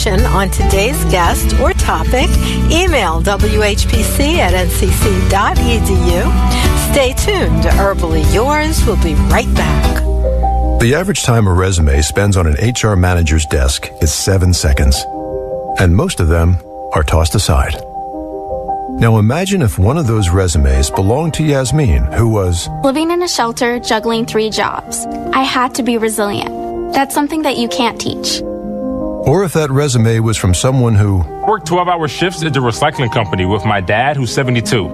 on today's guest or topic, email whpc@ncc.edu. Stay tuned. Herbally Yours will be right back. The average time a resume spends on an HR manager's desk is 7 seconds, and most of them are tossed aside. Now imagine if one of those resumes belonged to Yasmin, who was living in a shelter, juggling 3 jobs. I had to be resilient. That's something that you can't teach. Or if that resume was from someone who worked 12-hour shifts at the recycling company with my dad, who's 72.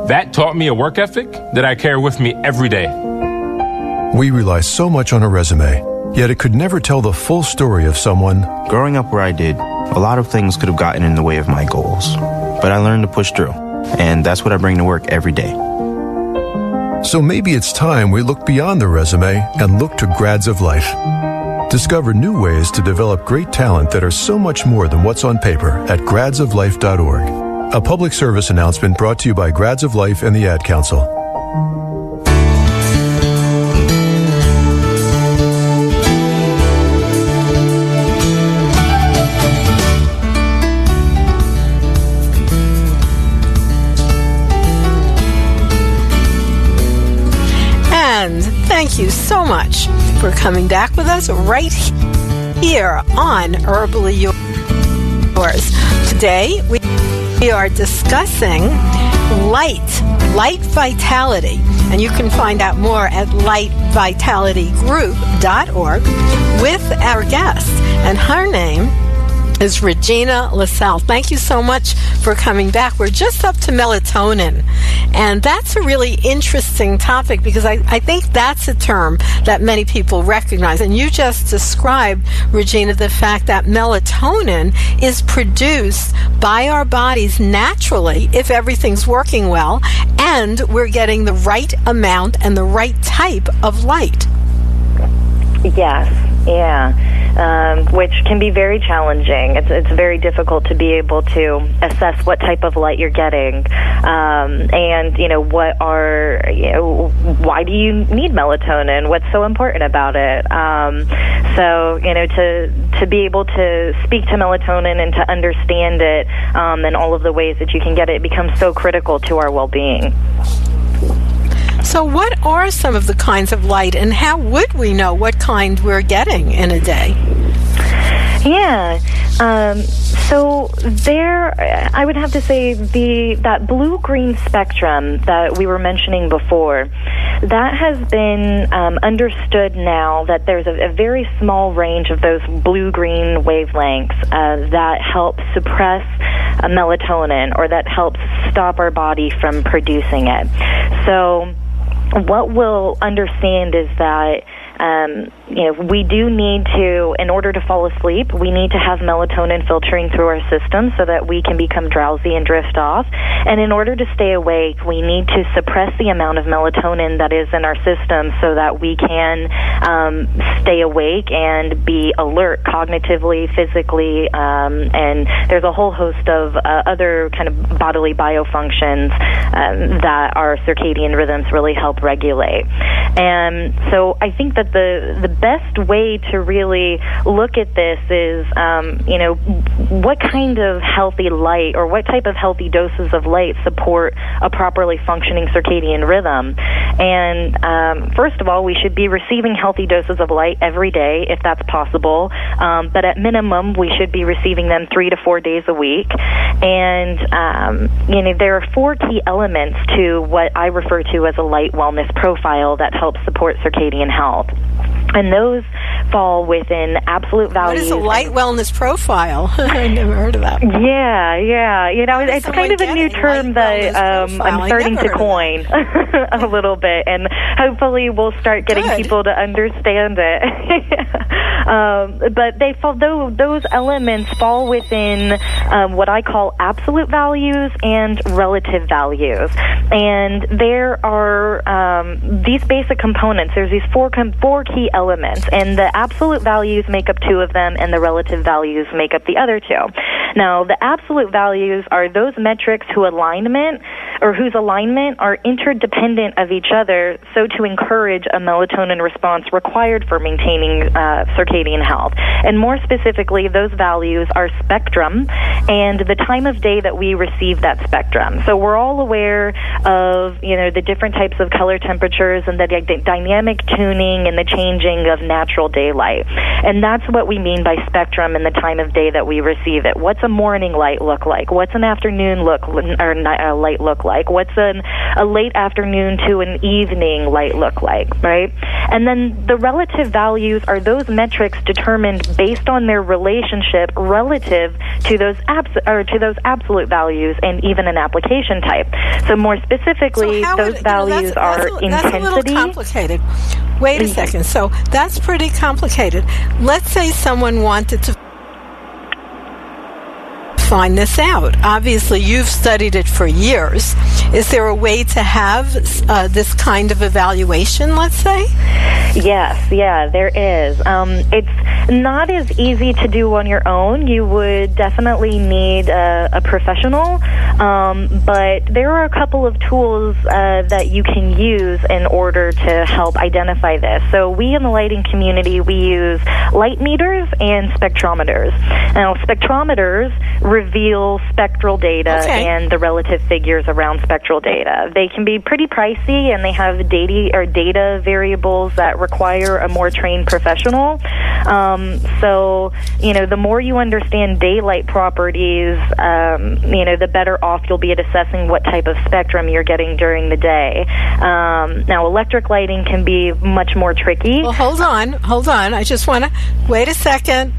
That taught me a work ethic that I carry with me every day. We rely so much on a resume, yet it could never tell the full story of someone. Growing up where I did, a lot of things could have gotten in the way of my goals. But I learned to push through, and that's what I bring to work every day. So maybe it's time we look beyond the resume and look to Grads of Life. Discover new ways to develop great talent that are so much more than what's on paper at gradsoflife.org. A public service announcement brought to you by Grads of Life and the Ad Council. And thank you so much for coming back with us right here on Herbally Yours. Today, we are discussing light vitality, and you can find out more at lightvitalitygroup.org with our guest, and her name is Regina Laurel. Thank you so much for coming back. We're just up to melatonin, and that's a really interesting topic because I think that's a term that many people recognize. And you just described, Regina, the fact that melatonin is produced by our bodies naturally if everything's working well and we're getting the right amount and the right type of light. Yes, yeah. Which can be very challenging. It's very difficult to be able to assess what type of light you're getting, and why do you need melatonin? What's so important about it? So to be able to speak to melatonin and to understand it, and all of the ways that you can get it becomes so critical to our well-being. So what are some of the kinds of light, and how would we know what kind we're getting in a day? Yeah. So there, I would have to say that blue-green spectrum that we were mentioning before, that has been understood now that there's a very small range of those blue-green wavelengths that help suppress melatonin, or that helps stop our body from producing it. So what we'll understand is that we do need to, in order to fall asleep, we need to have melatonin filtering through our system so that we can become drowsy and drift off. And in order to stay awake, we need to suppress the amount of melatonin that is in our system so that we can stay awake and be alert cognitively, physically, and there's a whole host of other kind of bodily biofunctions that our circadian rhythms really help regulate. And so I think that the best way to really look at this is, what kind of healthy light or what type of healthy doses of light support a properly functioning circadian rhythm. And first of all, we should be receiving healthy doses of light every day if that's possible. But at minimum, we should be receiving them 3 to 4 days a week. And, there are 4 key elements to what I refer to as a light wellness profile that helps support circadian health. And those fall within absolute values. What is a light wellness profile? I never heard of that. Yeah. It's kind of a new term that I'm starting to coin a little bit, and hopefully we'll start getting people to understand it. But they fall; those elements fall within what I call absolute values and relative values. And there are these basic components. There's these four key elements, and the absolute values make up 2 of them, and the relative values make up the other 2. Now, the absolute values are those metrics whose alignment or whose alignment are interdependent of each other, so to encourage a melatonin response required for maintaining circadian health. And more specifically, those values are spectrum and the time of day that we receive that spectrum. So we're all aware of, the different types of color temperatures and the dynamic tuning and the changing of natural daylight. And that's what we mean by spectrum and the time of day that we receive it. What's a morning light look like? What's an afternoon light look like? What's a late afternoon to an evening light look like, right? And then the relative values are those metrics determined based on their relationship relative to those absolute values and even an application type. So more specifically, those values are intensity. That's a little complicated. Wait a second. So that's pretty complicated. Let's say someone wanted to find this out. Obviously, you've studied it for years. Is there a way to have this kind of evaluation, let's say? Yes, there is. It's not as easy to do on your own. You would definitely need a professional, but there are a couple of tools that you can use in order to help identify this. So we in the lighting community, we use light meters and spectrometers. Now, spectrometers reveal spectral data and the relative figures around spectral data. They can be pretty pricey, and they have data variables that require a more trained professional. So, the more you understand daylight properties, the better off you'll be at assessing what type of spectrum you're getting during the day. Now, electric lighting can be much more tricky. Well, hold on. I just want to wait a second.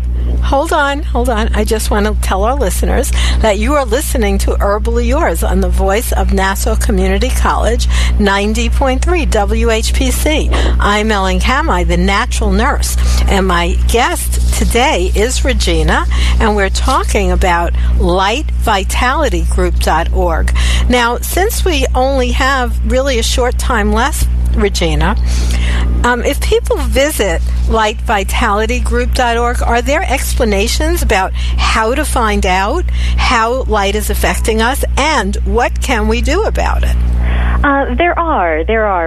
Hold on. I just want to tell our listeners that you are listening to Herbally-Yours on the voice of Nassau Community College, 90.3 WHPC. I'm Ellen Kamhi, the natural nurse, and my guest today is Regina, and we're talking about lightvitality.group.org. Now, since we only have really a short time left, Regina, if people visit lightvitality.group.org, are there explanations about how to find out how light is affecting us and what can we do about it? There are.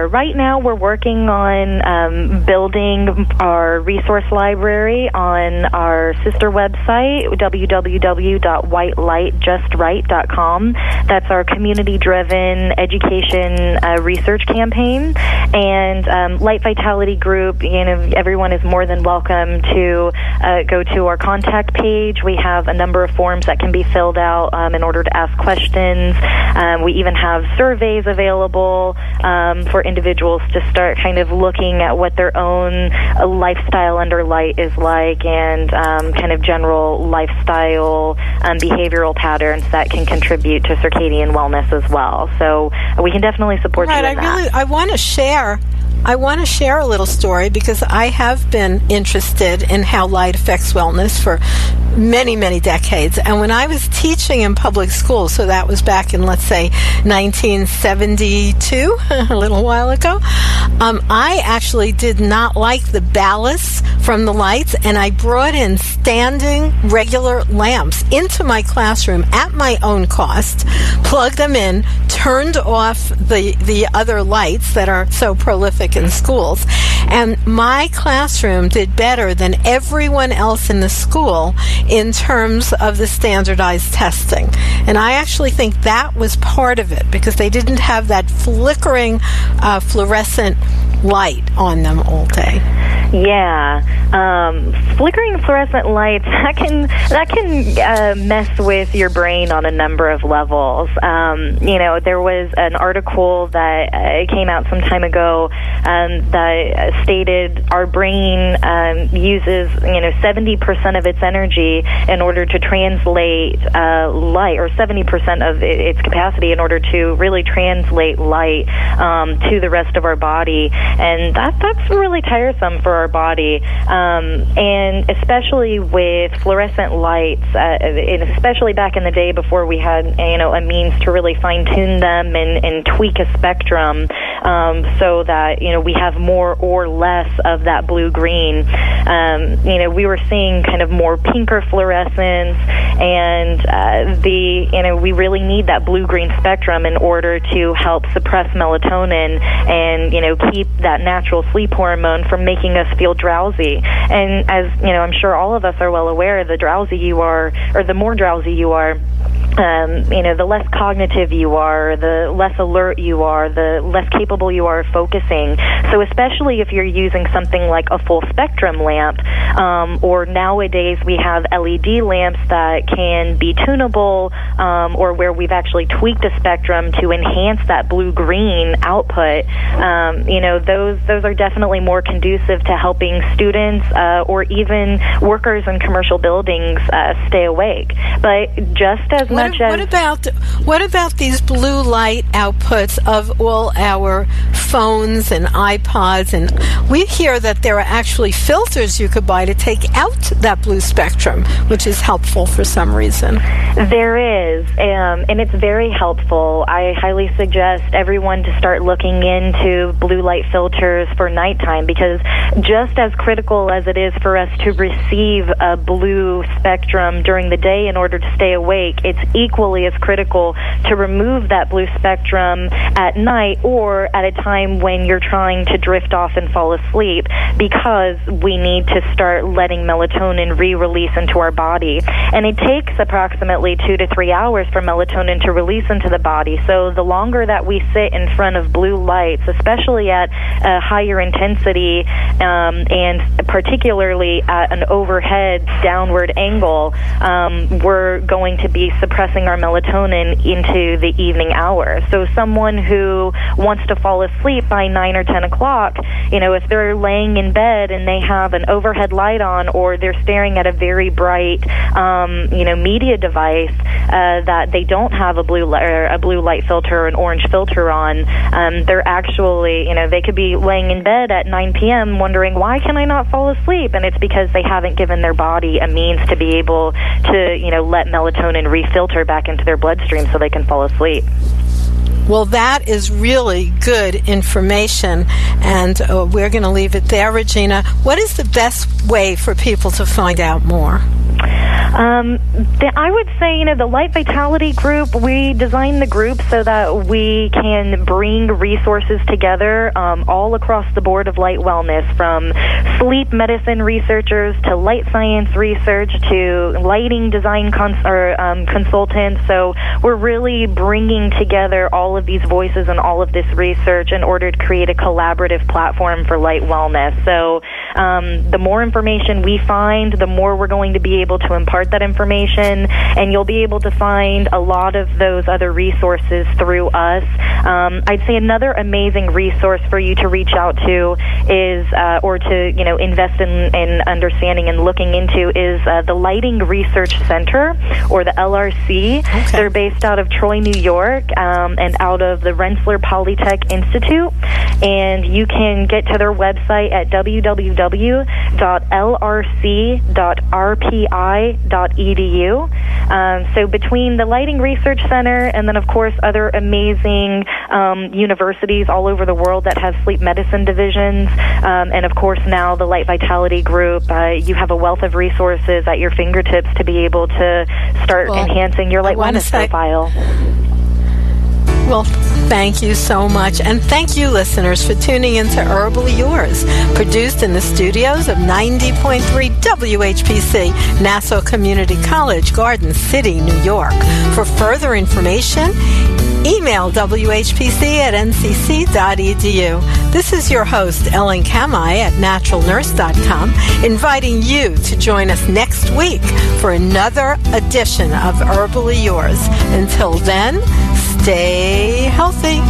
Right now we're working on building our resource library on our sister website, www.whitelightjustright.com. That's our community-driven education research campaign. And Light Vitality Group, everyone is more than welcome to go to our contact page. We have a number of forms that can be filled out in order to ask questions. We even have surveys available for individuals to start kind of looking at what their own lifestyle under light is like, and kind of general lifestyle behavioral patterns that can contribute to circadian wellness as well. So we can definitely support you in that. I want to share a little story because I have been interested in how light affects wellness for many, many decades. And when I was teaching in public school, so that was back in, let's say, 1972, a little while ago, I actually did not like the ballast from the lights, and I brought in standing regular lamps into my classroom at my own cost, plugged them in, turned off the other lights that are so prolific in schools, and my classroom did better than everyone else in the school in terms of the standardized testing. And I actually think that was part of it, because they didn't have that flickering fluorescent light on them all day. Yeah, flickering fluorescent lights, that can mess with your brain on a number of levels. There was an article that came out some time ago that stated our brain uses 70% of its energy in order to translate light, or 70% of its capacity in order to really translate light to the rest of our body, and that's really tiresome for our body, and especially with fluorescent lights, and especially back in the day before we had a means to really fine-tune them and tweak a spectrum so that we have more or less of that blue-green. We were seeing kind of more pinker fluorescence, and we really need that blue-green spectrum in order to help suppress melatonin and keep that natural sleep hormone from making us feel drowsy. And as I'm sure all of us are well aware, the drowsy you are, or the more drowsy you are, the less cognitive you are, the less alert you are, the less capable you are of focusing. So especially if you're using something like a full spectrum lamp, or nowadays we have LED lamps that can be tunable, or where we've actually tweaked a spectrum to enhance that blue-green output, those are definitely more conducive to helping students or even workers in commercial buildings stay awake. But just as much as... What about these blue light outputs of all our phones and iPods? And we hear that there are actually filters you could buy to take out that blue spectrum, which is helpful for some reason. There is, and it's very helpful. I highly suggest everyone to start looking into blue light filters for nighttime, because just as critical as it is for us to receive a blue spectrum during the day in order to stay awake, it's equally as critical to remove that blue spectrum at night or at a time when you're trying to drift off and fall asleep, because we need to start letting melatonin re-release into our body. And it takes approximately 2 to 3 hours for melatonin to release into the body. So the longer that we sit in front of blue lights, especially at a higher intensity, and particularly at an overhead downward angle, we're going to be suppressing our melatonin into the evening hours. So someone who wants to fall asleep by 9 or 10 o'clock, if they're laying in bed and they have an overhead light on, or they're staring at a very bright, media device that they don't have a blue light filter or an orange filter on, they're actually, they could be laying in bed at 9 p.m. wondering, why can I not fall asleep? And it's because they haven't given their body a means to be able to, let melatonin refilter back into their bloodstream so they can fall asleep. Well, that is really good information, and we're going to leave it there. Regina, what is the best way for people to find out more? I would say, the Light Vitality Group, we designed the group so that we can bring resources together all across the board of light wellness, from sleep medicine researchers to light science research to lighting design consultants. So we're really bringing together all of these voices and all of this research in order to create a collaborative platform for light wellness. So the more information we find, the more we're going to be able to impart that information, and you'll be able to find a lot of those other resources through us. I'd say another amazing resource for you to reach out to is, or to invest in understanding and looking into, is the Lighting Research Center, or the LRC. Okay. They're based out of Troy, New York, and out of the Rensselaer Polytech Institute. And you can get to their website at www.lrc.rpi.edu. So between the Lighting Research Center and then, of course, other amazing universities all over the world that have sleep medicine divisions, and, of course, now the Light Vitality Group, you have a wealth of resources at your fingertips to be able to start enhancing your light wellness profile. Well, thank you so much. And thank you, listeners, for tuning into Herbally Yours, produced in the studios of 90.3 WHPC, Nassau Community College, Garden City, New York. For further information, email whpc@ncc.edu. This is your host, Ellen Kamhi at naturalnurse.com, inviting you to join us next week for another edition of Herbally Yours. Until then, stay healthy.